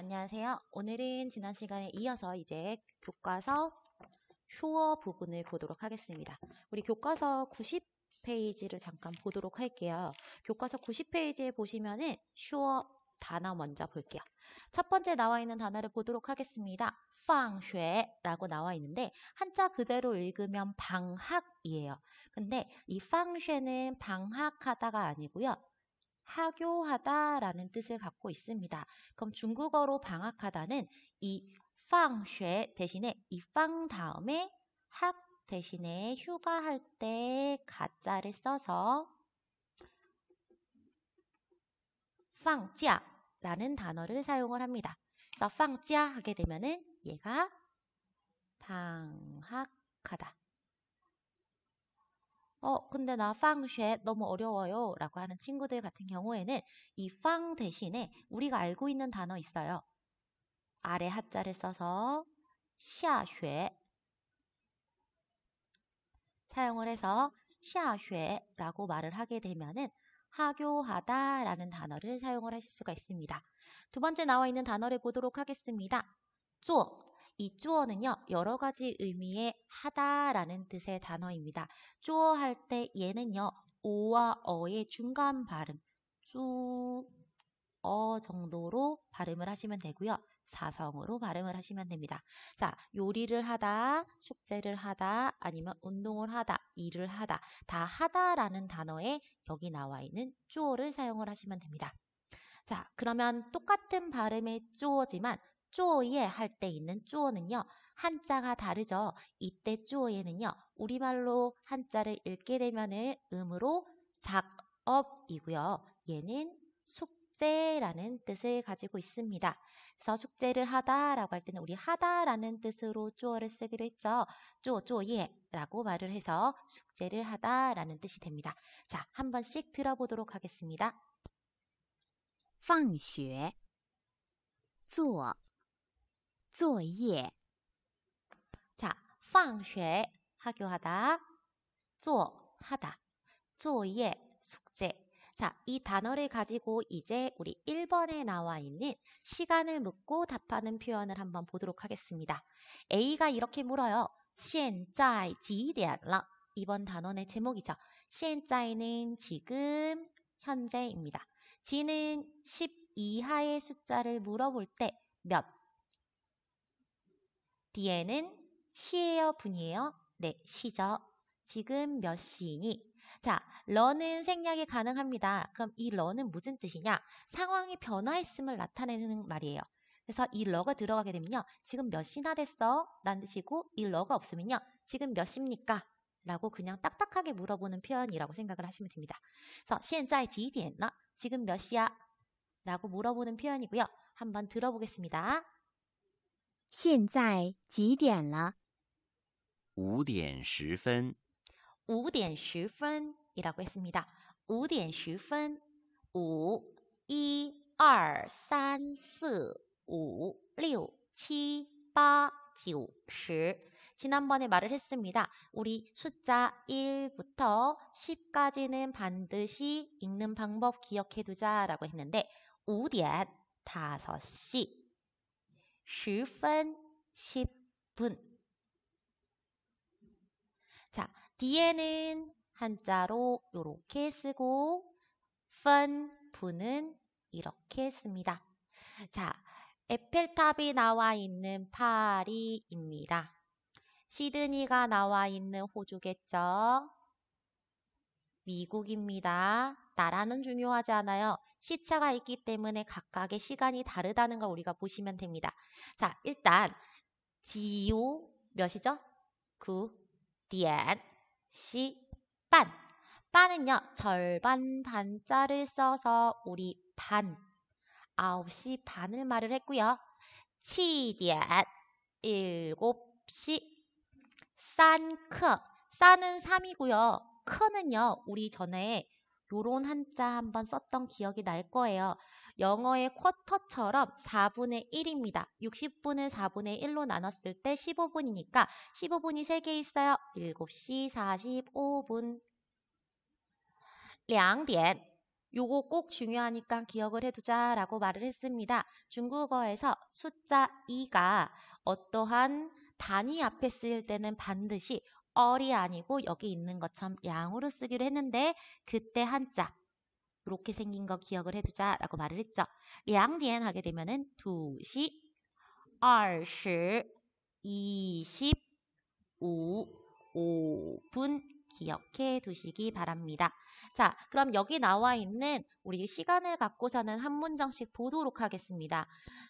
안녕하세요. 오늘은 지난 시간에 이어서 이제 교과서 쇼어 부분을 보도록 하겠습니다. 우리 교과서 90페이지를 잠깐 보도록 할게요. 교과서 90페이지에 보시면은 쇼어 단어 먼저 볼게요. 첫 번째 나와 있는 단어를 보도록 하겠습니다. 放学라고 나와 있는데 한자 그대로 읽으면 방학이에요. 근데 이 放学는 방학하다가 아니고요. 하교하다라는 뜻을 갖고 있습니다. 그럼 중국어로 방학하다는 이 放学 대신에 이 放 다음에 학 대신에 휴가할 때 가짜를 써서 放假라는 단어를 사용을 합니다. 그래서 放假 하게 되면은 얘가 방학하다. 근데 나 放学 너무 어려워요 라고 하는 친구들 같은 경우에는 이 放 대신에 우리가 알고 있는 단어 있어요. 아래 하자를 써서 下学 사용을 해서 下学라고 말을 하게 되면은 하교하다 라는 단어를 사용을 하실 수가 있습니다. 두 번째 나와 있는 단어를 보도록 하겠습니다. 做 이 做는요 여러 가지 의미의 하다라는 뜻의 단어입니다. 做 할 때 얘는요 오와 어의 중간 발음 어 정도로 발음을 하시면 되고요. 사성으로 발음을 하시면 됩니다. 자, 요리를 하다, 숙제를 하다, 아니면 운동을 하다, 일을 하다, 다 하다라는 단어에 여기 나와 있는 做를 사용을 하시면 됩니다. 자, 그러면 똑같은 발음의 做지만 做예 할 때 있는 做는요. 한자가 다르죠. 이때 做예는요. 우리말로 한자를 읽게 되면은 음으로 작업이고요. 얘는 숙제라는 뜻을 가지고 있습니다. 그래서 숙제를 하다라고 할 때는 우리 하다라는 뜻으로 做를 쓰기로 했죠. 做作业라고 말을 해서 숙제를 하다라는 뜻이 됩니다. 자, 한 번씩 들어보도록 하겠습니다. 放学做作业 자, 放学 하교하다, 做 하다, 作业 숙제. 자, 이 단어를 가지고 이제 우리 1번에 나와 있는 시간을 묻고 답하는 표현을 한번 보도록 하겠습니다. A가 이렇게 물어요. 现在几点了? 이번 단원의 제목이죠. 现在는 지금, 현재입니다. 지는 10 이하의 숫자를 물어볼 때 몇? 뒤에는 시예요, 분이에요? 네, 시죠. 지금 몇 시니? 자, 러는 생략이 가능합니다. 그럼 이 러는 무슨 뜻이냐? 상황이 변화했음을 나타내는 말이에요. 그래서 이 러가 들어가게 되면요. 지금 몇 시나 됐어? 라는 뜻이고 이 러가 없으면요. 지금 몇 시입니까? 라고 그냥 딱딱하게 물어보는 표현이라고 생각을 하시면 됩니다. 그래서 现在几点了? 지금 몇 시야? 라고 물어보는 표현이고요. 한번 들어보겠습니다. 现在几点了5点10分 5点10分이라고 했습니다. 5点10分 5, 1, 2, 3, 4, 5, 6, 7, 8, 9, 10 지난번에 말을 했습니다. 우리 숫자 1부터 10까지는 반드시 읽는 방법 기억해두자 라고 했는데 5点 5시 10분 10분 자, 뒤에는 한자로 이렇게 쓰고 분은 이렇게 씁니다. 자, 에펠탑이 나와 있는 파리입니다. 시드니가 나와 있는 호주겠죠? 미국입니다. 나라는 중요하지 않아요. 시차가 있기 때문에 각각의 시간이 다르다는 걸 우리가 보시면 됩니다. 자, 일단 지요 몇이죠? 9, 点, 시, 반. 반은요, 절반 반자를 써서 우리 반, 9시 반을 말을 했고요. 7点, 7시, 싼크, 싼은 3이고요. 크는요, 우리 전에 요런 한자 한번 썼던 기억이 날 거예요. 영어의 쿼터처럼 4분의 1입니다. 60분을 4분의 1로 나눴을 때 15분이니까 15분이 3개 있어요. 7시 45분. 2点 요거 꼭 중요하니까 기억을 해두자라고 말을 했습니다. 중국어에서 숫자 2가 어떠한 단위 앞에 쓰일 때는 반드시 얼이 아니고 여기 있는 것처럼 양으로 쓰기로 했는데 그때 한자 이렇게 생긴 거 기억을 해두자라고 말을 했죠. 2点 하게 되면은 2시, 20, 25, 5분 기억해 두시기 바랍니다. 자, 그럼 여기 나와 있는 우리 시간을 갖고서는 한 문장씩 보도록 하겠습니다.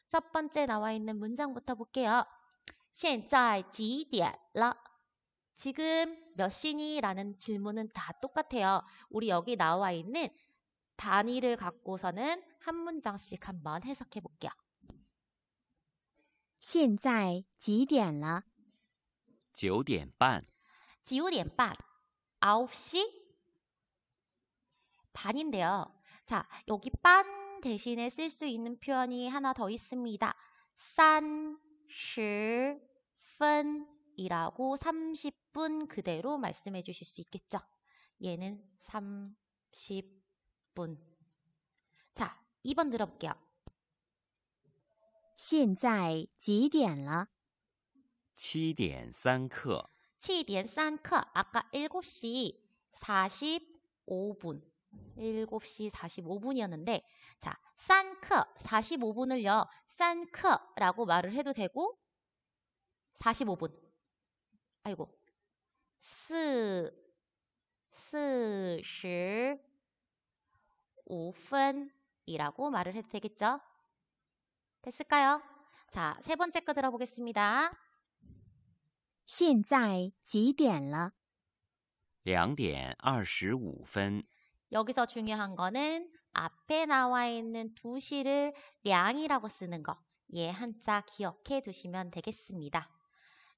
첫 번째 나와 있는 문장부터 볼게요. 现在几点了? 지금 몇 시니? 라는 질문은 다 똑같아요. 우리 여기 나와 있는 단위를 갖고서는 한 문장씩 한번 해석해 볼게요. 现在几点了？ 9点半， 9点半, 9시 반인데요. 자, 여기 반 대신에 쓸 수 있는 표현이 하나 더 있습니다. 30분 이라고 30분 그대로 말씀해 주실 수 있겠죠. 얘는 30분. 자, 2번 들어볼게요. 现在几点了？ 7点3刻， 7点3刻. 아까 7시 45분. 7시 45분이었는데 자, 3刻 45분을요. 3刻라고 말을 해도 되고 45분. 아이고. 45분이라고 말을 해도 되겠죠? 됐을까요? 자, 세 번째 거 들어보겠습니다. 现在几点了？ 2点25分， 여기서 중요한 거는 앞에 나와 있는 2시를 량이라고 쓰는 거. 얘 한자 기억해 두시면 되겠습니다.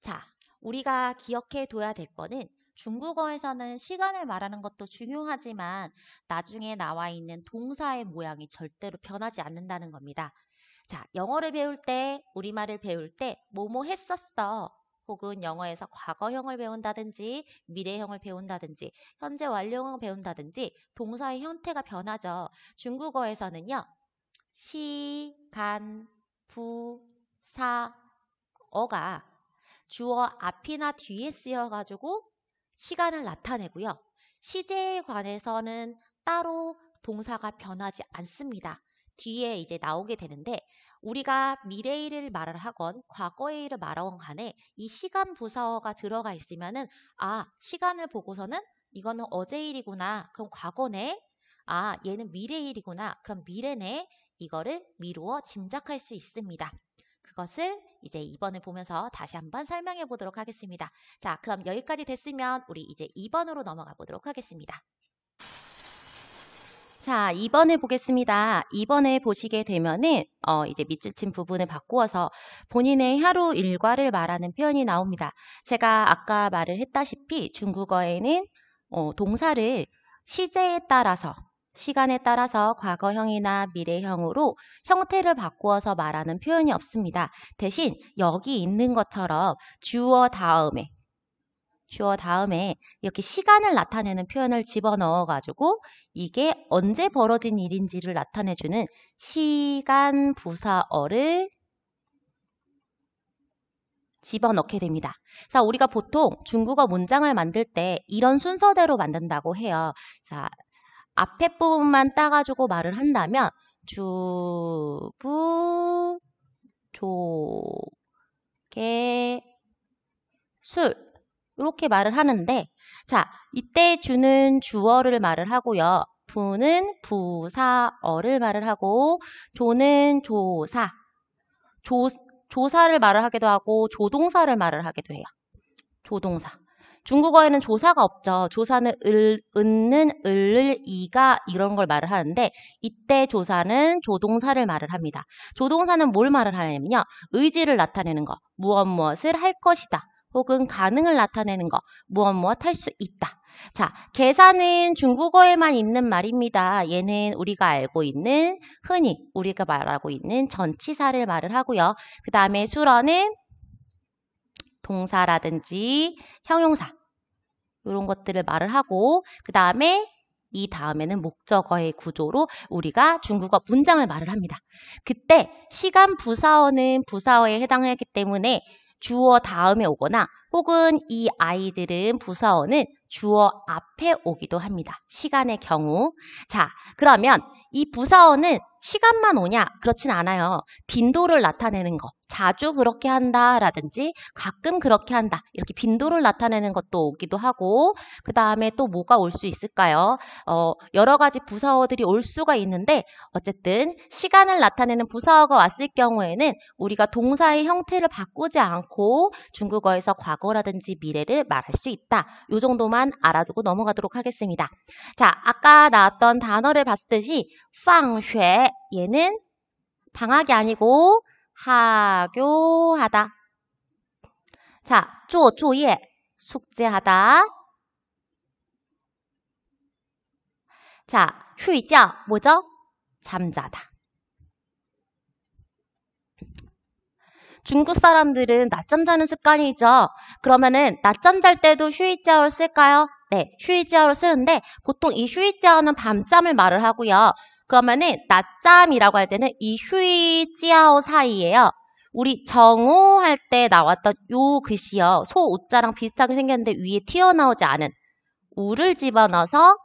자, 우리가 기억해 둬야 될 거는 중국어에서는 시간을 말하는 것도 중요하지만 나중에 나와 있는 동사의 모양이 절대로 변하지 않는다는 겁니다. 자, 영어를 배울 때, 우리말을 배울 때 뭐뭐 했었어. 혹은 영어에서 과거형을 배운다든지 미래형을 배운다든지 현재 완료형을 배운다든지 동사의 형태가 변하죠. 중국어에서는요. 시간, 부, 사, 어가 주어 앞이나 뒤에 쓰여가지고 시간을 나타내고요. 시제에 관해서는 따로 동사가 변하지 않습니다. 뒤에 이제 나오게 되는데 우리가 미래의 일을 말을 하건 과거의 일을 말하건 간에 이 시간 부사어가 들어가 있으면은 아, 시간을 보고서는 이거는 어제 일이구나. 그럼 과거네. 아, 얘는 미래의 일이구나. 그럼 미래네. 이거를 미루어 짐작할 수 있습니다. 그것을 이제 2번을 보면서 다시 한번 설명해 보도록 하겠습니다. 자, 그럼 여기까지 됐으면 우리 이제 2번으로 넘어가 보도록 하겠습니다. 자, 2번을 보겠습니다. 2번을 보시게 되면은 이제 밑줄 친 부분을 바꾸어서 본인의 하루 일과를 말하는 표현이 나옵니다. 제가 아까 말을 했다시피 중국어에는 동사를 시제에 따라서 시간에 따라서 과거형이나 미래형으로 형태를 바꾸어서 말하는 표현이 없습니다. 대신 여기 있는 것처럼 주어 다음에 이렇게 시간을 나타내는 표현을 집어넣어가지고 이게 언제 벌어진 일인지를 나타내주는 시간 부사어를 집어넣게 됩니다. 자, 우리가 보통 중국어 문장을 만들 때 이런 순서대로 만든다고 해요. 자, 앞에 부분만 따가지고 말을 한다면 주부, 조개, 술 이렇게 말을 하는데 자, 이때 주는 주어를 말을 하고요. 부는 부사어를 말을 하고 조는 조사, 조사를 말을 하기도 하고 조동사를 말을 하기도 해요. 조동사. 중국어에는 조사가 없죠. 조사는 은는 을을 이가 이런 걸 말을 하는데 이때 조사는 조동사를 말을 합니다. 조동사는 뭘 말을 하냐면요. 의지를 나타내는 거. 무엇을 할 것이다. 혹은 가능을 나타내는 거. 무엇 할 수 있다. 자, 계산은 중국어에만 있는 말입니다. 얘는 우리가 알고 있는 흔히 우리가 말하고 있는 전치사를 말을 하고요. 그 다음에 수어는 동사라든지 형용사 이런 것들을 말을 하고 그 다음에 이 다음에는 목적어의 구조로 우리가 중국어 문장을 말을 합니다. 그때 시간 부사어는 부사어에 해당하기 때문에 주어 다음에 오거나 혹은 이 아이들은 부사어는 주어 앞에 오기도 합니다. 시간의 경우. 자, 그러면 이 부사어는 시간만 오냐? 그렇진 않아요. 빈도를 나타내는 거. 자주 그렇게 한다라든지 가끔 그렇게 한다. 이렇게 빈도를 나타내는 것도 오기도 하고 그 다음에 또 뭐가 올 수 있을까요? 여러 가지 부사어들이 올 수가 있는데 어쨌든 시간을 나타내는 부사어가 왔을 경우에는 우리가 동사의 형태를 바꾸지 않고 중국어에서 과거라든지 미래를 말할 수 있다. 이 정도만 알아두고 넘어가도록 하겠습니다. 자, 아까 나왔던 단어를 봤듯이 放学 얘는 방학이 아니고 하교하다. 자, 做作业 숙제하다. 자, 睡觉 뭐죠? 잠자다. 중국 사람들은 낮잠 자는 습관이 있죠. 그러면은 낮잠 잘 때도 睡觉를 쓸까요? 네, 睡觉를 쓰는데 보통 이 睡觉는 밤잠을 말을 하고요. 그러면은 낮잠이라고 할 때는 이 睡觉 사이에요. 우리 정오 할 때 나왔던 요 글씨요. 소 오자랑 비슷하게 생겼는데 위에 튀어나오지 않은 우를 집어넣어서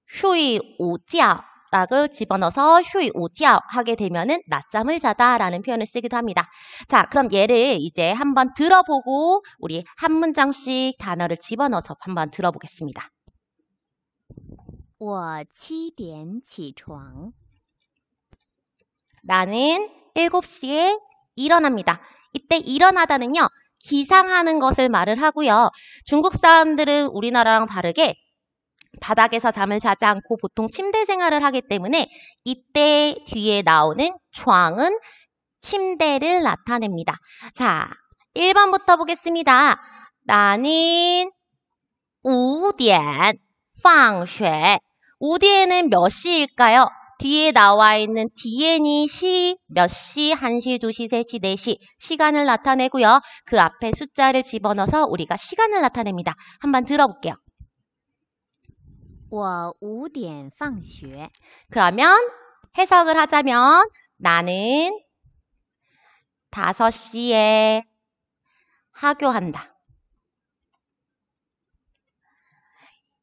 睡午觉락을 집어넣어서 睡午觉 하게 되면은 낮잠을 자다라는 표현을 쓰기도 합니다. 자, 그럼 얘를 이제 한번 들어보고 우리 한 문장씩 단어를 집어넣어서 한번 들어보겠습니다. 我7点起床. 나는 7시에 일어납니다. 이때 일어나다는요. 기상하는 것을 말을 하고요. 중국 사람들은 우리나라랑 다르게 바닥에서 잠을 자지 않고 보통 침대 생활을 하기 때문에 이때 뒤에 나오는 床은 침대를 나타냅니다. 자, 1번부터 보겠습니다. 나는 5点放学. 5点은 몇 시일까요? 뒤에 나와 있는 뒤에니 시, 몇 시, 1시, 2시, 3시, 4시 시간을 나타내고요. 그 앞에 숫자를 집어넣어서 우리가 시간을 나타냅니다. 한번 들어볼게요. 我5点放学. 그러면 해석을 하자면 나는 5시에 하교한다.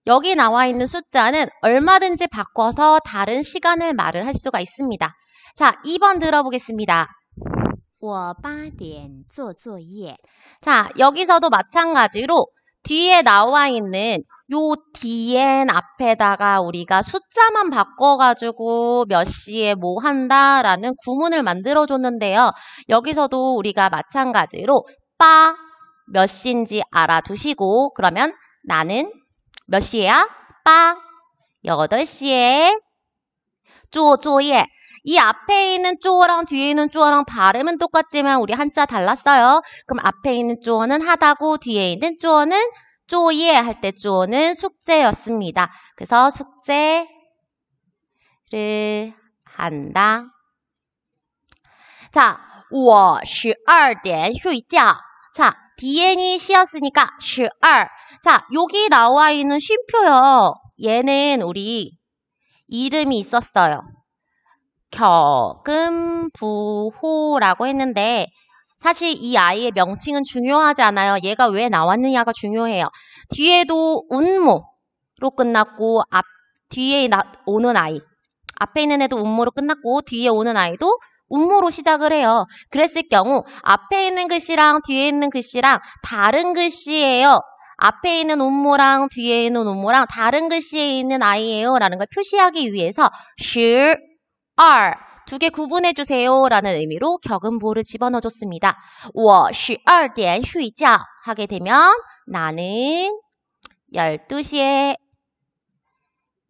여기 나와 있는 숫자는 얼마든지 바꿔서 다른 시간을 말을 할 수가 있습니다. 자, 2번 들어보겠습니다. 我8点做作业. 자, 여기서도 마찬가지로 뒤에 나와 있는 요 뒤엔 앞에다가 우리가 숫자만 바꿔가지고 몇 시에 뭐 한다라는 구문을 만들어줬는데요. 여기서도 우리가 마찬가지로 빠 몇 시인지 알아두시고 그러면 나는 몇 시에야? 빠 8시에 做作业. 이 앞에 있는 쪼어랑 뒤에 있는 쪼어랑 발음은 똑같지만 우리 한자 달랐어요. 그럼 앞에 있는 쪼어는 하다고 뒤에 있는 쪼어는 쪼예 할 때 쪼어는 숙제였습니다. 그래서 숙제를 한다. 자, 我12点睡觉. 자, 뒤에니 시였으니까 12. 자, 여기 나와 있는 쉼표요. 얘는 우리 이름이 있었어요. 격금부호라고 했는데 사실 이 아이의 명칭은 중요하지 않아요. 얘가 왜 나왔느냐가 중요해요. 뒤에도 운모로 끝났고 뒤에 오는 아이. 앞에 있는 애도 운모로 끝났고 뒤에 오는 아이도 운모로 시작을 해요. 그랬을 경우 앞에 있는 글씨랑 뒤에 있는 글씨랑 다른 글씨예요. 앞에 있는 운모랑 뒤에 있는 운모랑 다른 글씨에 있는 아이예요. 라는 걸 표시하기 위해서 12 두 개 구분해 주세요. 라는 의미로 격음보를 집어넣어줬습니다. 我12点睡觉 하게 되면 나는 12시에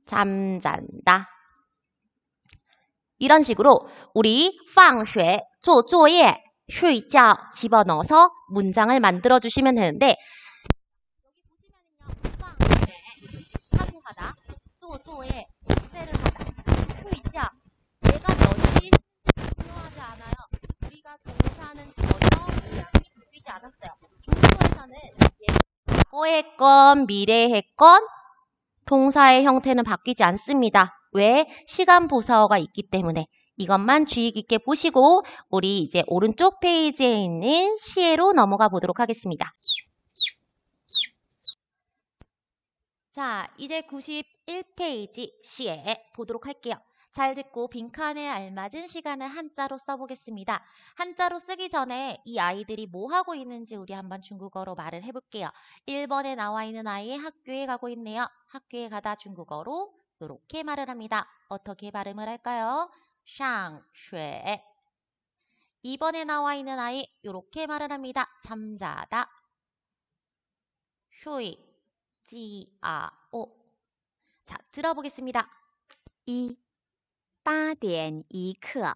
잠잔다. 이런 식으로 우리 放学做作业睡觉집어넣어서 문장을 만들어 주시면 되는데 여기 보시면은요. 放学 하교하다, 做作业 숙제를 하다, 睡觉 내가 몇 시 중요하지 않아요. 우리가 동사는 전혀 모양이 바뀌지 않았어요. 중국어에서는 과거에 건 미래에 건 동사의 형태는 바뀌지 않습니다. 왜? 시간 부사어가 있기 때문에. 이것만 주의 깊게 보시고 우리 이제 오른쪽 페이지에 있는 시에로 넘어가 보도록 하겠습니다. 자, 이제 91페이지 시에 보도록 할게요. 잘 듣고 빈칸에 알맞은 시간을 한자로 써보겠습니다. 한자로 쓰기 전에 이 아이들이 뭐 하고 있는지 우리 한번 중국어로 말을 해볼게요. 1번에 나와 있는 아이 학교에 가고 있네요. 학교에 가다 중국어로 이렇게 말을 합니다. 어떻게 발음을 할까요? 上学. 2번에 나와 있는 아이 이렇게 말을 합니다. 잠자다. 睡觉. 자, 들어보겠습니다. 1. 8点一刻。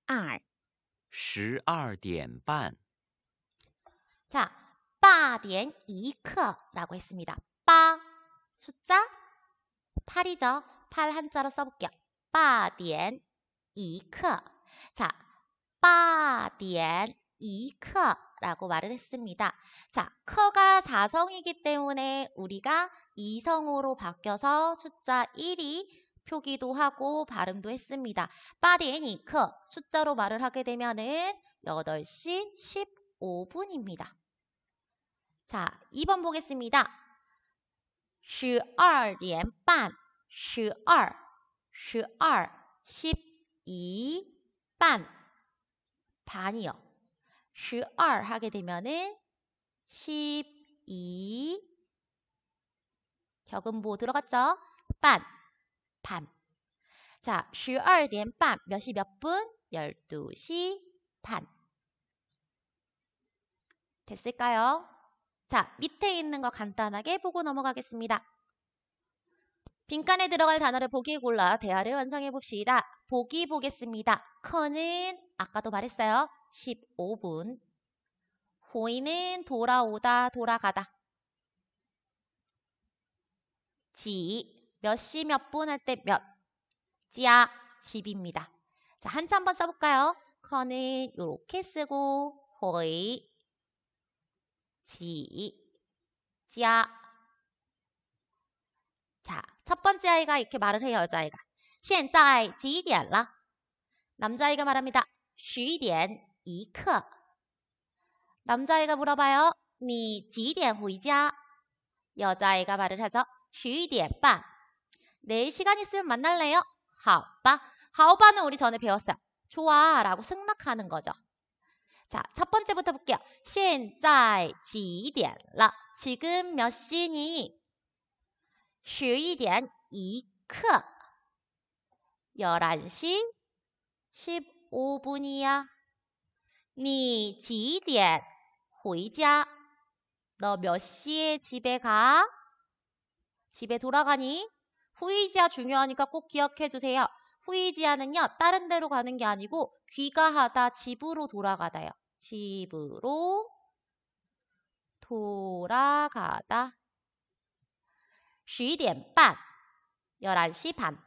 2. 12点半. 자, 8点一刻라고 했습니다. 8, 숫자 8이죠. 8 한자로 써볼게요. 8点一刻. 자, 8点一刻라고 말을 했습니다. 자, 커가 4성이기 때문에 우리가 2성으로 바뀌어서 숫자 1이 표기도 하고 발음도 했습니다. 8点一刻 숫자로 말을 하게 되면은 8시 15분입니다. 자, 2번 보겠습니다. 12点半 12 12 반 반이요. 12 하게 되면은 12 격음보 들어갔죠? 반 반. 자, 12点半 몇 시 몇 분? 12시 반. 됐을까요? 자, 밑에 있는 거 간단하게 보고 넘어가겠습니다. 빈칸에 들어갈 단어를 보기에 골라 대화를 완성해 봅시다. 보기 보겠습니다. 커는 아까도 말했어요. 15분. 호이는 돌아오다, 돌아가다. 지, 몇 시 몇 분 할 때 몇. 지야, 집입니다. 자, 한자 한번 써볼까요? 커는 이렇게 쓰고 호이, 지, 지야. 자, 첫 번째 아이가 이렇게 말을 해요. 여자아이가. 现在几点了? 남자아이가 말합니다. 11点一刻. 남자아이가 물어봐요. 你几点回家? 여자아이가 말을 하죠. 11点半. 내일 시간 있으면 만날래요? 好吧. 好吧는 우리 전에 배웠어요. 좋아 라고 승낙하는 거죠. 자, 첫 번째부터 볼게요. 现在几点了? 지금 몇 시니? 11点一刻. 11시 15분이야. 你几点回家? 너 몇 시에 집에 가? 집에 돌아가니? 후이지아 중요하니까 꼭 기억해 주세요. 후이지아는요, 다른 데로 가는 게 아니고 귀가하다, 집으로 돌아가다요. 집으로 돌아가다. 11点半, 11시 반.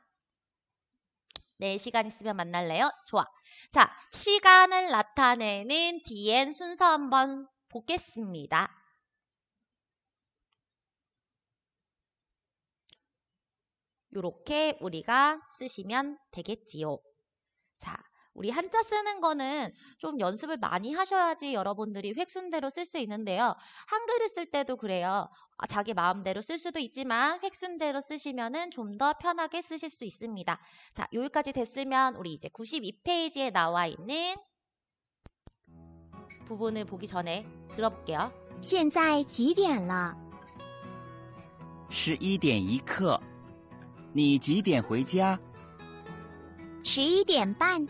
네, 시간 있으면 만날래요? 좋아. 자, 시간을 나타내는 DN 순서 한번 보겠습니다. 요렇게 우리가 쓰시면 되겠지요. 자, 우리 한자 쓰는 거는 좀 연습을 많이 하셔야지 여러분들이 획순대로 쓸 수 있는데요. 한글을 쓸 때도 그래요. 자기 마음대로 쓸 수도 있지만 획순대로 쓰시면은 좀 더 편하게 쓰실 수 있습니다. 자, 여기까지 됐으면 우리 이제 92페이지에 나와 있는 부분을 보기 전에 들어볼게요. 现在几点了？ 11点一刻。你几点回家？ 11点半。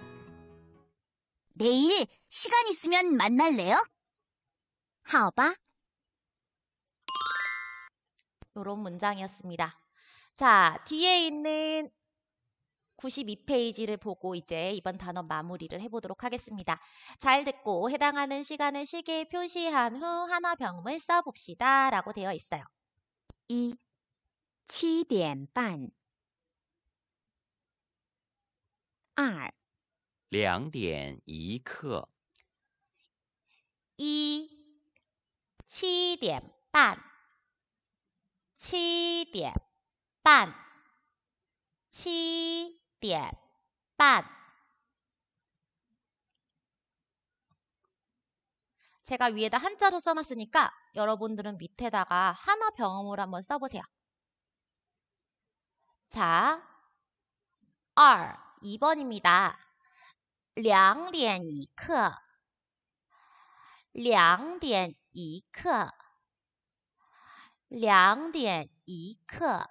내일 시간 있으면 만날래요? 好吧。 이런 문장이었습니다. 자, 뒤에 있는 92페이지를 보고 이제 이번 단어 마무리를 해보도록 하겠습니다. 잘 듣고 해당하는 시간을 시계에 표시한 후 하나 병음을 써봅시다 라고 되어 있어요. 1. 7点半。 2. 2点一刻。 2. 7点半7点半 7点半 제가 위에다 한자로 써놨으니까 여러분들은 밑에다가 하나 병음으로 한번 써보세요. 자, 2번입니다. 2点一刻 2点一刻 2点一刻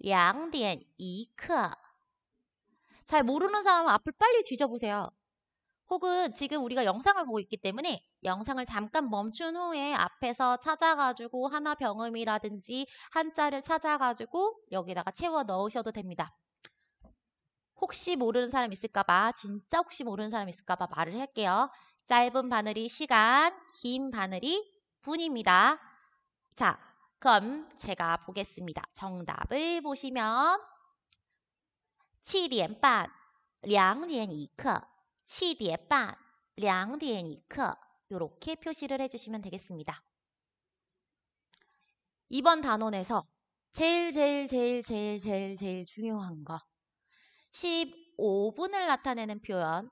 2点一刻 잘 모르는 사람은 앞을 빨리 뒤져보세요. 혹은 지금 우리가 영상을 보고 있기 때문에 영상을 잠깐 멈춘 후에 앞에서 찾아가지고 하나 병음이라든지 한자를 찾아가지고 여기다가 채워 넣으셔도 됩니다. 혹시 모르는 사람 있을까봐, 진짜 혹시 모르는 사람 있을까봐 말을 할게요. 짧은 바늘이 시간, 긴 바늘이 분입니다. 자, 그럼 제가 보겠습니다. 정답을 보시면 7点半 2点一刻 7点半 2点一刻 이렇게 표시를 해주시면 되겠습니다. 이번 단원에서 제일 중요한 거 15분을 나타내는 표현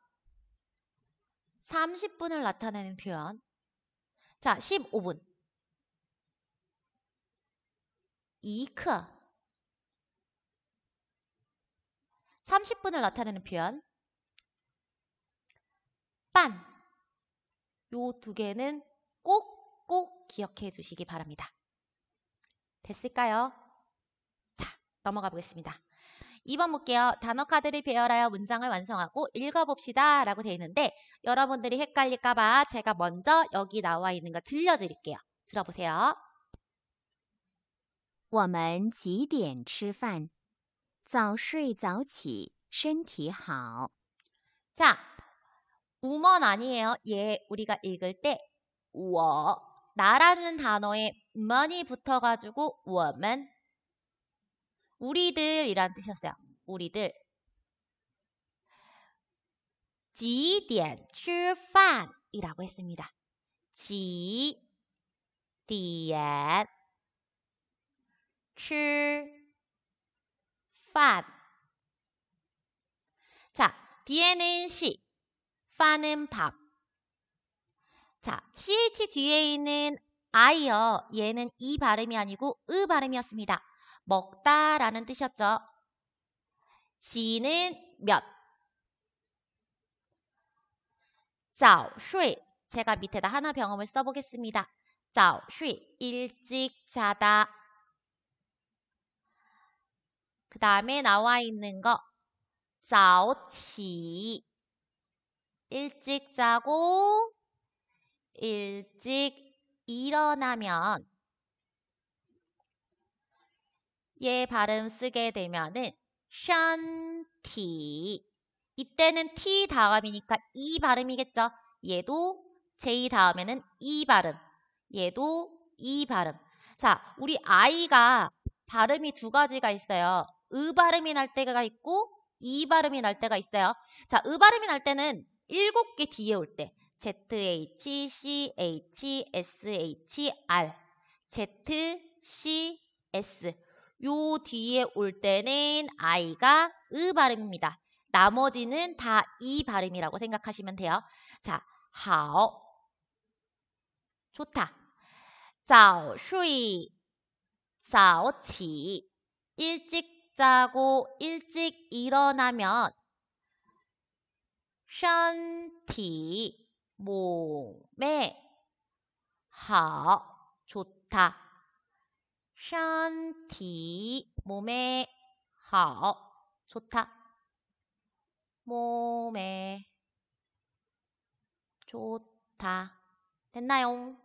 30분을 나타내는 표현 자, 15분 一刻 30분을 나타내는 표현 반 요 두 개는 꼭 기억해 주시기 바랍니다. 됐을까요? 자, 넘어가 보겠습니다. 2번 볼게요. 단어 카드를 배열하여 문장을 완성하고 읽어봅시다 라고 되어 있는데 여러분들이 헷갈릴까봐 제가 먼저 여기 나와 있는 거 들려드릴게요. 들어보세요. 我们几点吃饭？早睡早起，身体好。 자, 우먼 아니에요. 얘 우리가 읽을 때 나라는 단어에 우먼이 붙어가지고 我们 우리들이란 뜻이었어요. 우리들 几点吃饭이라고 했습니다. 几点吃饭 자, 뒤에는 시, 파는 밥. 자, ch 뒤에 있는 아이요. 얘는 이 발음이 아니고 으 발음이었습니다. 먹다라는 뜻이었죠. 지는 몇. 早睡 제가 밑에다 하나 병음을 써보겠습니다. 早睡 일찍 자다. 그 다음에 나와 있는 거 早起 일찍 자고 일찍 일어나면 얘 발음 쓰게 되면은 身体 이때는 t 다음이니까 이 발음이겠죠. 얘도 j 다음에는 이 발음 얘도 이 발음. 자, 우리 아이가 발음이 두 가지가 있어요. 으 발음이 날 때가 있고 이 발음이 날 때가 있어요. 자, 으 발음이 날 때는 7개 뒤에 올 때 ZH, CH, SH, R Z, C, S 요 뒤에 올 때는 아이가 으 발음입니다. 나머지는 다 이 발음이라고 생각하시면 돼요. 자, 好 좋다. 早睡早起 일찍 자고 일찍 일어나면 身体 몸에 好 좋다. 身体 몸에 好 좋다. 몸에 좋다. 됐나요?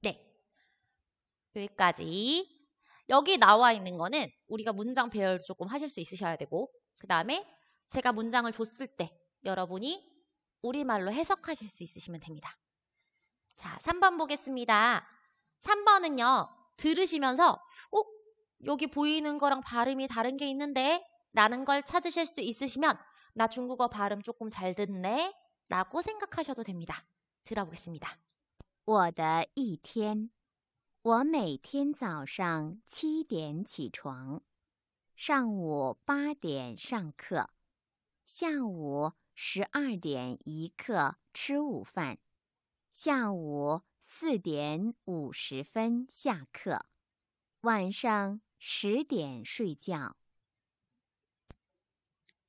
네. 여기까지. 여기 나와 있는 거는 우리가 문장 배열 조금 하실 수 있으셔야 되고 그 다음에 제가 문장을 줬을 때 여러분이 우리말로 해석하실 수 있으시면 됩니다. 자, 3번 보겠습니다. 3번은요. 들으시면서 여기 보이는 거랑 발음이 다른 게 있는데 라는 걸 찾으실 수 있으시면 나 중국어 발음 조금 잘 듣네 라고 생각하셔도 됩니다. 들어보겠습니다. 我的一天我每天早上7点起床，上午8点上课，下午12点一刻吃午饭，下午4点50分下课，晚上10点睡觉。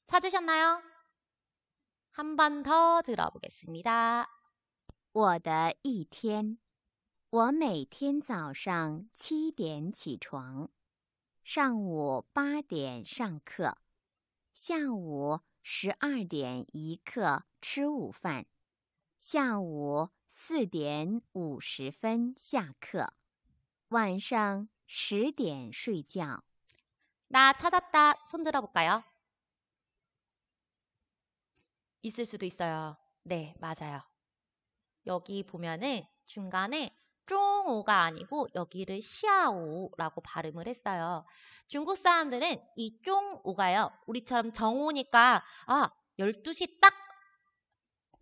찾으셨나요? 한 번 더 들어보겠습니다. 我的一天，我每天早上7点起床，上午8点上课，下午12点一刻吃午饭，下午4点50分下课，晚上10点睡觉。 나 찾았다. 손 들어볼까요? 있을 수도 있어요. 네, 맞아요. 여기 보면은 중간에 쫑오가 아니고 여기를 샤오라고 발음을 했어요. 중국 사람들은 이 쫑오가요. 우리처럼 정오니까 12시 딱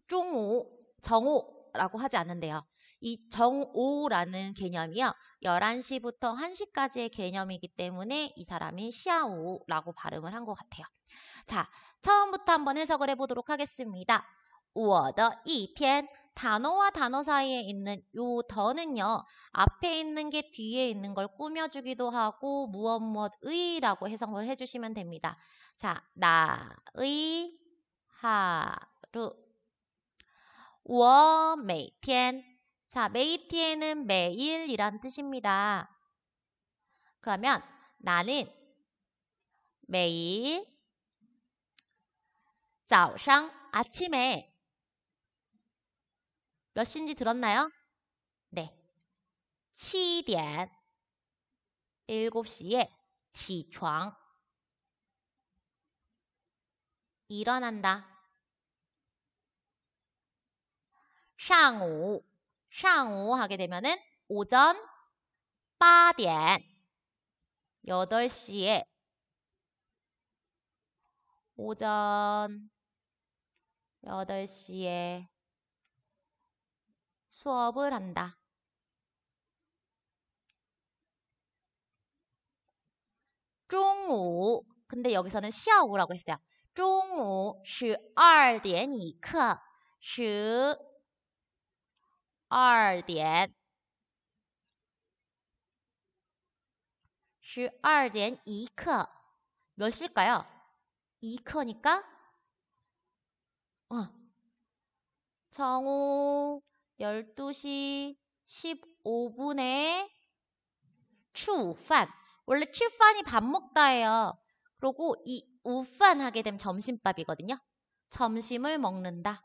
쫑오, 정오라고 하지 않는데요. 이 정오라는 개념이요. 11시부터 1시까지의 개념이기 때문에 이 사람이 샤오라고 발음을 한 것 같아요. 자, 처음부터 한번 해석을 해보도록 하겠습니다. 我的一天 단어와 단어 사이에 있는 요 더는요. 앞에 있는 게 뒤에 있는 걸 꾸며주기도 하고 무엇무엇의라고 해석을 해주시면 됩니다. 자, 나의 하루 我每天 자, 每天은 매일이란 뜻입니다. 그러면 나는 매일 早上 아침에 몇 시인지 들었나요? 네. 7点 7시에 起床 일어난다. 上午 하게 되면은 오전 8点 8시에 오전 8시에 수업을 한다. 중오 근데 여기서는 下午라고 했어요. 中午12点一刻12点12点一刻몇 시일까요? 2刻니까 정오 12시 15분에 吃午饭 원래 吃饭이 밥 먹다예요. 그리고 이午饭 하게 되면 점심밥이거든요. 점심을 먹는다.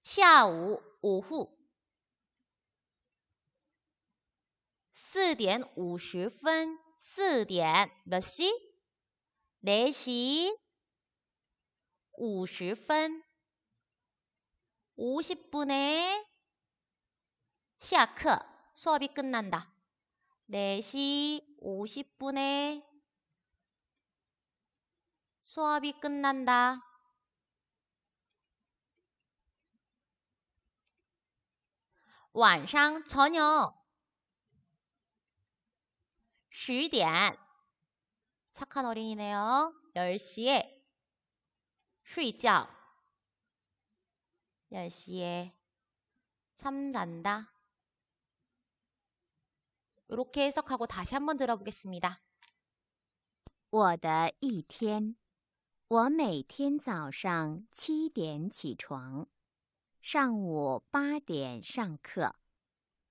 샤오 오후 4点50分 4点 몇 시? 4시 50분 50분에 下课 수업이 끝난다. 4시 50분에 수업이 끝난다.晚上 저녁 10点 착한 어린이네요. 10시에 睡觉 10시에 잠잔다. 이렇게 해석하고 다시 한번 들어보겠습니다. 我的一天，我每天早上7点起床，上午8点上课，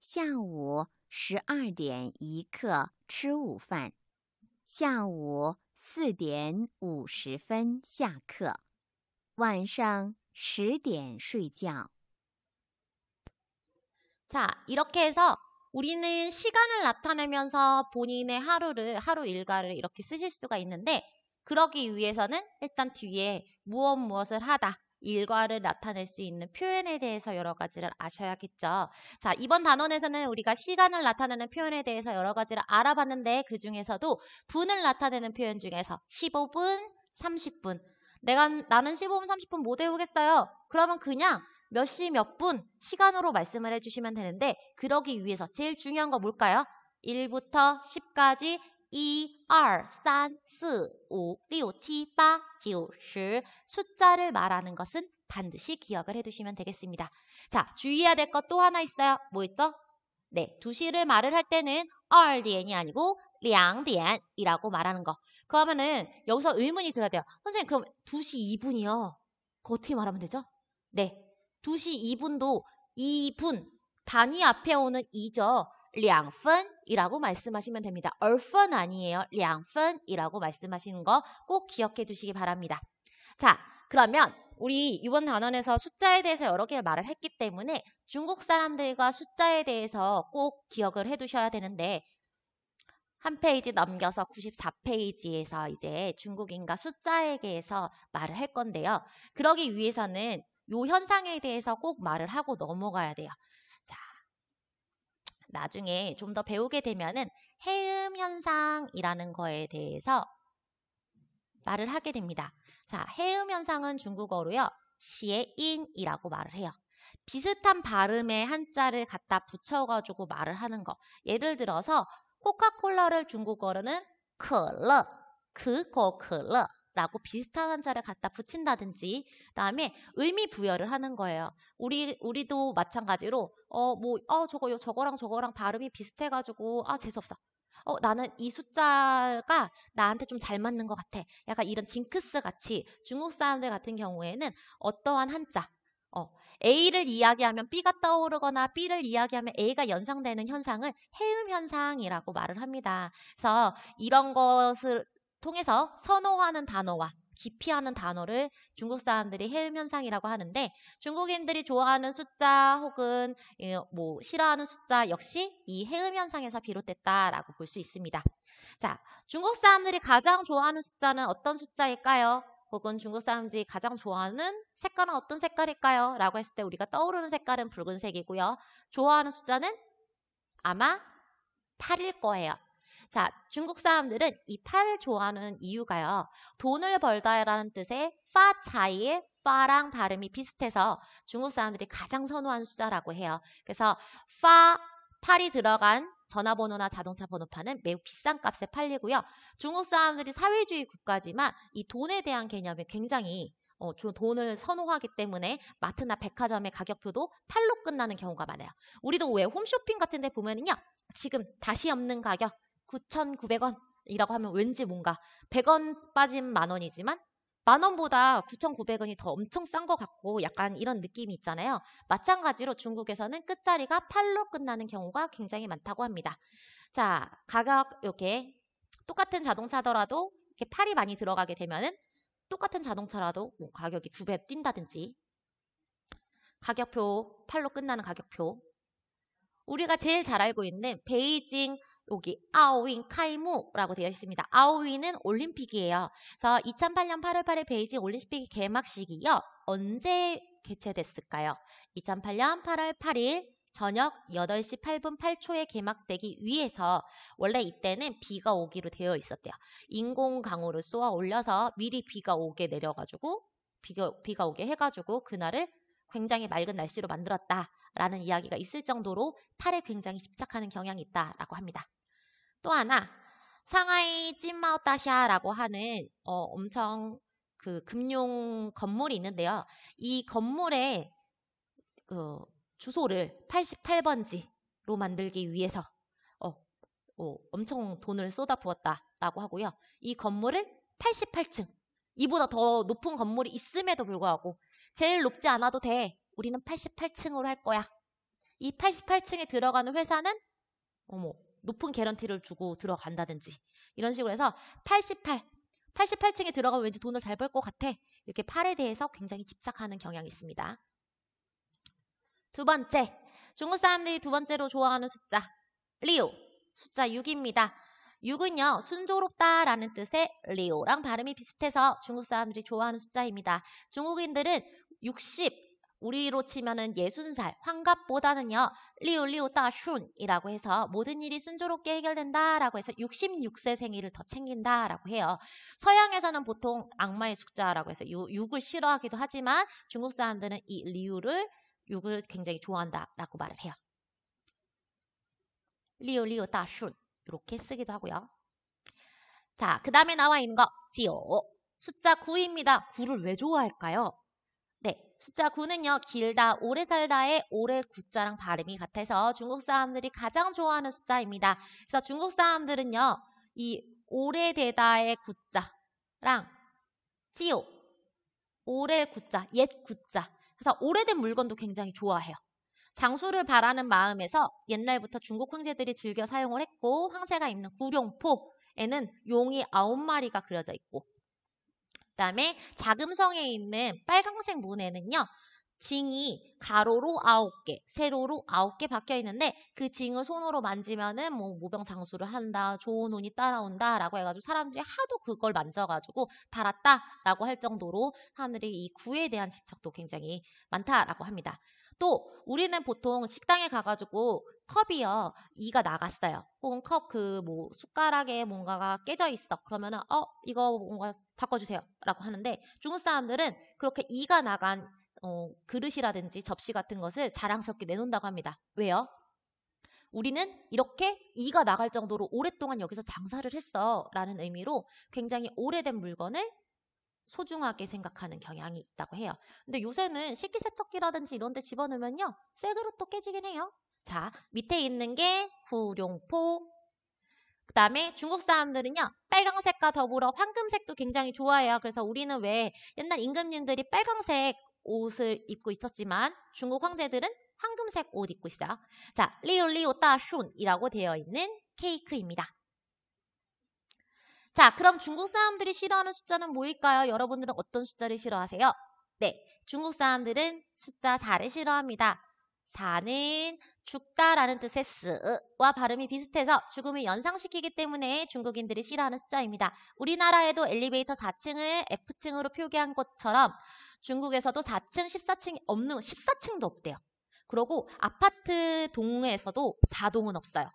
下午12点一刻吃午饭，下午4点50分下课，晚上10点睡觉。 자, 이렇게 해서 우리는 시간을 나타내면서 본인의 하루 일과를 이렇게 쓰실 수가 있는데 그러기 위해서는 일단 뒤에 무엇을 하다, 일과를 나타낼 수 있는 표현에 대해서 여러 가지를 아셔야겠죠. 자, 이번 단원에서는 우리가 시간을 나타내는 표현에 대해서 여러 가지를 알아봤는데 그 중에서도 분을 나타내는 표현 중에서 15분, 30분 나는 15분, 30분 못 외우겠어요. 그러면 그냥 몇 시 몇 분 시간으로 말씀을 해주시면 되는데 그러기 위해서 제일 중요한 거 뭘까요? 1부터 10까지 1, 2, 3, 4, 5, 6, 7, 8, 9, 10 숫자를 말하는 것은 반드시 기억을 해두시면 되겠습니다. 자, 주의해야 될 것 또 하나 있어요. 뭐 있죠? 네, 2시를 말을 할 때는 2点이 아니고 2点이라고 말하는 거. 그러면은 여기서 의문이 들어야 돼요. 선생님 그럼 2시 2분이요. 그거 어떻게 말하면 되죠? 네, 2시 2분도 2분 단위 앞에 오는 2죠. 2分이라고 말씀하시면 됩니다. 2分 아니에요. 2分이라고 말씀하시는 거 꼭 기억해 두시기 바랍니다. 자, 그러면 우리 이번 단원에서 숫자에 대해서 여러 개 말을 했기 때문에 중국 사람들과 숫자에 대해서 꼭 기억을 해 두셔야 되는데 한 페이지 넘겨서 94페이지에서 이제 중국인과 숫자에 대해서 말을 할 건데요. 그러기 위해서는 이 현상에 대해서 꼭 말을 하고 넘어가야 돼요. 자, 나중에 좀 더 배우게 되면은 해음 현상이라는 거에 대해서 말을 하게 됩니다. 자, 해음 현상은 중국어로요. 시에인이라고 말을 해요. 비슷한 발음의 한자를 갖다 붙여가지고 말을 하는 거. 예를 들어서 코카콜라를 중국어로는 可乐, 그거 可乐 라고 비슷한 한자를 갖다 붙인다든지 그다음에 의미 부여를 하는 거예요. 우리도 마찬가지로 저거랑 발음이 비슷해가지고 재수없어. 나는 이 숫자가 나한테 좀 잘 맞는 것 같아. 약간 이런 징크스 같이 중국 사람들 같은 경우에는 어떠한 한자 A를 이야기하면 B가 떠오르거나 B를 이야기하면 A가 연상되는 현상을 해음 현상이라고 말을 합니다. 그래서 이런 것을 통해서 선호하는 단어와 기피하는 단어를 중국 사람들이 해음 현상이라고 하는데 중국인들이 좋아하는 숫자 혹은 뭐 싫어하는 숫자 역시 이 해음 현상에서 비롯됐다라고 볼 수 있습니다. 자, 중국 사람들이 가장 좋아하는 숫자는 어떤 숫자일까요? 혹은 중국 사람들이 가장 좋아하는 색깔은 어떤 색깔일까요? 라고 했을 때 우리가 떠오르는 색깔은 붉은색이고요. 좋아하는 숫자는 아마 8일 거예요. 자, 중국 사람들은 이 8을 좋아하는 이유가요. 돈을 벌다라는 뜻의 파차이의 파랑 발음이 비슷해서 중국 사람들이 가장 선호하는 숫자라고 해요. 그래서 8이 들어간 전화번호나 자동차 번호판은 매우 비싼 값에 팔리고요. 중국 사람들이 사회주의 국가지만 이 돈에 대한 개념이 굉장히 돈을 선호하기 때문에 마트나 백화점의 가격표도 8로 끝나는 경우가 많아요. 우리도 왜 홈쇼핑 같은 데 보면은요. 지금 다시 없는 가격 9,900원이라고 하면 왠지 뭔가 100원 빠진 만원이지만 만원보다 9,900원이 더 엄청 싼 것 같고 약간 이런 느낌이 있잖아요. 마찬가지로 중국에서는 끝자리가 8로 끝나는 경우가 굉장히 많다고 합니다. 자, 가격 이렇게 똑같은 자동차더라도 이렇게 8이 많이 들어가게 되면은 똑같은 자동차라도 뭐 가격이 2배 뛴다든지 가격표 8로 끝나는 가격표 우리가 제일 잘 알고 있는 베이징 여기 아오윈 카이무라고 되어 있습니다. 아오윈은 올림픽이에요. 그래서 2008년 8월 8일 베이징 올림픽 개막식이요. 언제 개최됐을까요? 2008년 8월 8일 저녁 8시 8분 8초에 개막되기 위해서 원래 이때는 비가 오기로 되어 있었대요. 인공강우를 쏘아 올려서 미리 비가 오게 내려가지고 비가 오게 해가지고 그날을 굉장히 맑은 날씨로 만들었다라는 이야기가 있을 정도로 8에 굉장히 집착하는 경향이 있다라고 합니다. 또 하나 상하이 찐마오다샤라고 하는 엄청 그 금융 건물이 있는데요. 이 건물의 주소를 88번지로 만들기 위해서 엄청 돈을 쏟아부었다라고 하고요. 이 건물을 88층 이보다 더 높은 건물이 있음에도 불구하고 제일 높지 않아도 돼. 우리는 88층으로 할 거야. 이 88층에 들어가는 회사는 높은 개런티를 주고 들어간다든지 이런 식으로 해서 88층에 들어가면 왠지 돈을 잘 벌 것 같아. 이렇게 8에 대해서 굉장히 집착하는 경향이 있습니다. 두 번째, 중국 사람들이 두 번째로 좋아하는 숫자 리오, 숫자 6입니다. 6은요, 순조롭다라는 뜻의 리오랑 발음이 비슷해서 중국 사람들이 좋아하는 숫자입니다. 중국인들은 60, 우리로 치면은 60살, 환갑보다는요, 리우 따슌이라고 해서 모든 일이 순조롭게 해결된다라고 해서 66세 생일을 더 챙긴다라고 해요. 서양에서는 보통 악마의 숫자라고 해서 6을 싫어하기도 하지만 중국 사람들은 이 리우를 6을 굉장히 좋아한다라고 말을 해요. 리우 따슌 이렇게 쓰기도 하고요. 자, 그 다음에 나와 있는 거 지오. 숫자 9입니다. 9를 왜 좋아할까요? 네, 숫자 9는요. 길다, 오래 살다의 오래 구자랑 발음이 같아서 중국 사람들이 가장 좋아하는 숫자입니다. 그래서 중국 사람들은요. 이 오래되다의 구자랑 찌오, 오래 구자, 옛 구자. 그래서 오래된 물건도 굉장히 좋아해요. 장수를 바라는 마음에서 옛날부터 중국 황제들이 즐겨 사용을 했고 황제가 입는 구룡포에는 용이 9마리가 그려져 있고 그 다음에 자금성에 있는 빨강색 문에는요. 징이 가로로 9개, 세로로 9개 박혀 있는데 그 징을 손으로 만지면은 뭐 모병장수를 한다, 좋은 운이 따라온다 라고 해가지고 사람들이 하도 그걸 만져가지고 달았다 라고 할 정도로 사람들이 이 구에 대한 집착도 굉장히 많다라고 합니다. 또 우리는 보통 식당에 가가지고 컵이요. 이가 나갔어요. 혹은 컵 뭐 숟가락에 뭔가가 깨져 있어. 그러면은 이거 뭔가 바꿔주세요. 라고 하는데 중국 사람들은 그렇게 이가 나간 그릇이라든지 접시 같은 것을 자랑스럽게 내놓는다고 합니다. 왜요? 우리는 이렇게 이가 나갈 정도로 오랫동안 여기서 장사를 했어. 라는 의미로 굉장히 오래된 물건을 소중하게 생각하는 경향이 있다고 해요. 근데 요새는 식기세척기라든지 이런 데 집어넣으면요. 새 그릇도 깨지긴 해요. 자, 밑에 있는 게 구룡포. 그 다음에 중국 사람들은요. 빨강색과 더불어 황금색도 굉장히 좋아해요. 그래서 우리는 왜 옛날 임금님들이 빨강색 옷을 입고 있었지만 중국 황제들은 황금색 옷 입고 있어요. 자, 리우 따슌이라고 되어 있는 케이크입니다. 자, 그럼 중국 사람들이 싫어하는 숫자는 뭐일까요? 여러분들은 어떤 숫자를 싫어하세요? 네, 중국 사람들은 숫자 4를 싫어합니다. 4는 죽다라는 뜻의 스와 발음이 비슷해서 죽음을 연상시키기 때문에 중국인들이 싫어하는 숫자입니다. 우리나라에도 엘리베이터 4층을 F층으로 표기한 것처럼 중국에서도 4층, 14층이 없는 14층도 없대요. 그리고 아파트 동에서도 4동은 없어요.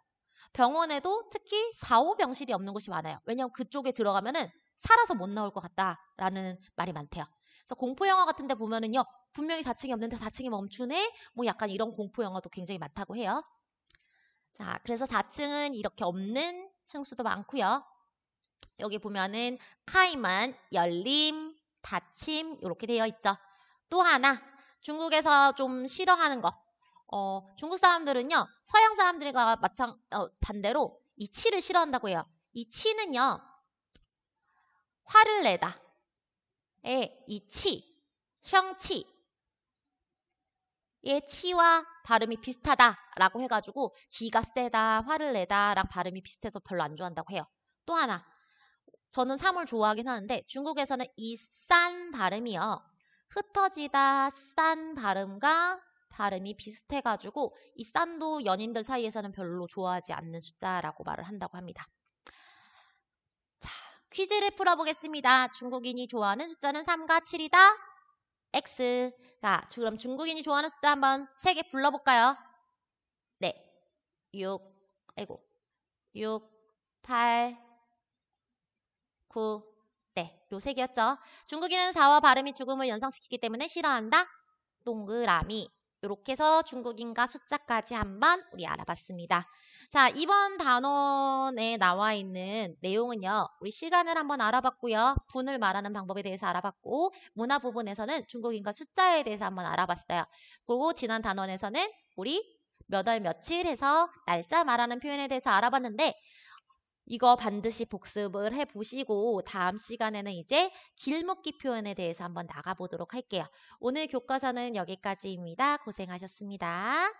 병원에도 특히 4호 병실이 없는 곳이 많아요. 왜냐하면 그쪽에 들어가면은 살아서 못 나올 것 같다라는 말이 많대요. 그래서 공포 영화 같은 데 보면은요. 분명히 4층이 없는데 4층이 멈추네? 뭐 약간 이런 공포 영화도 굉장히 많다고 해요. 자, 그래서 4층은 이렇게 없는 층수도 많고요. 여기 보면은 카이만, 열림, 닫힘 이렇게 되어 있죠. 또 하나 중국에서 좀 싫어하는 거. 중국 사람들은요. 서양 사람들과 반대로 이 치를 싫어한다고 해요. 이 치는요. 화를 내다. 이 치, 형치. 의 치와 발음이 비슷하다라고 해가지고 기가 세다, 화를 내다랑 발음이 비슷해서 별로 안 좋아한다고 해요. 또 하나. 저는 3을 좋아하긴 하는데 중국에서는 이 싼 발음이요. 흩어지다, 싼 발음과 발음이 비슷해가지고 이 싼도 연인들 사이에서는 별로 좋아하지 않는 숫자라고 말을 한다고 합니다. 자, 퀴즈를 풀어보겠습니다. 중국인이 좋아하는 숫자는 3과 7이다. X. 자, 그럼 중국인이 좋아하는 숫자 한번 3개 불러볼까요? 네. 6, 8, 9. 네, 요 3개였죠. 중국인은 4와 발음이 죽음을 연상시키기 때문에 싫어한다. 동그라미. 이렇게 해서 중국인과 숫자까지 한번 우리 알아봤습니다. 자, 이번 단원에 나와 있는 내용은요. 우리 시간을 한번 알아봤고요. 분을 말하는 방법에 대해서 알아봤고 문화 부분에서는 중국인과 숫자에 대해서 한번 알아봤어요. 그리고 지난 단원에서는 우리 몇 월 며칠 해서 날짜 말하는 표현에 대해서 알아봤는데 이거 반드시 복습을 해보시고 다음 시간에는 이제 길목기 표현에 대해서 한번 나가보도록 할게요. 오늘 교과서는 여기까지입니다. 고생하셨습니다.